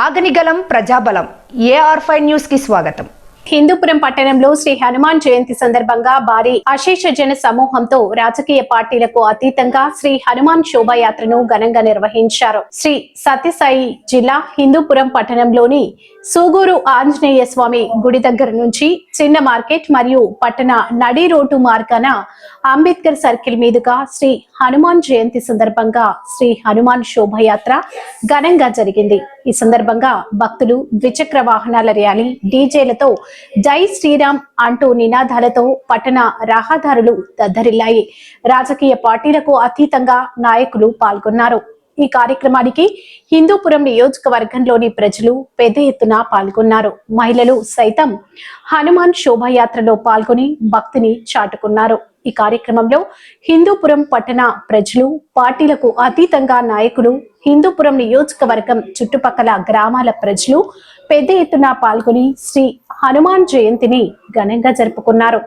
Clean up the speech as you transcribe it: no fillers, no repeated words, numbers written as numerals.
ఆగనిగలం ప్రజాబలం AR5 news కి స్వాగతం. హిందూపురం పట్టణంలో శ్రీ హనుమాన్ జయంతి సందర్భంగా భారీ అశేష జన సమూహంతో రాజకీయ పార్టీలకు అతీతంగా శ్రీ హనుమాన్ శోభాయాత్రను ఘనంగా నిర్వహించారు. శ్రీ సత్యసాయి జిల్లా హిందూపురం పట్టణంలోని సూగూరు ఆంజనేయ స్వామి గుడి దగ్గర నుంచి చిన్న మార్కెట్ మరియు పట్టణ నడి రోడ్డు మార్గాన అంబేద్కర్ సర్కిల్ మీదుగా శ్రీ హనుమాన్ జయంతి సందర్భంగా శ్రీ హనుమాన్ శోభాయాత్ర ఘనంగా జరిగింది. ఈ సందర్భంగా భక్తులు ద్విచక్ర వాహనాల ర్యాలీ, డీజేలతో జై శ్రీరామ్ అంటూ నినాదాలతో పట్టణ రహదారులు దద్దరిల్లాయి. రాజకీయ పార్టీలకు అతీతంగా నాయకులు పాల్గొన్నారు. ఈ కార్యక్రమానికి హిందూపురం నియోజకవర్గంలోని ప్రజలు పెద్ద ఎత్తున పాల్గొన్నారు. మహిళలు సైతం హనుమాన్ శోభాయాత్రలో పాల్గొని భక్తిని చాటుకున్నారు. ఈ కార్యక్రమంలో హిందూపురం పట్టణ ప్రజలు, పార్టీలకు అతీతంగా నాయకులు, హిందూపురం నియోజకవర్గం చుట్టుపక్కల గ్రామాల ప్రజలు పెద్ద ఎత్తున పాల్గొని శ్రీ హనుమాన్ జయంతిని ఘనంగా జరుపుకున్నారు.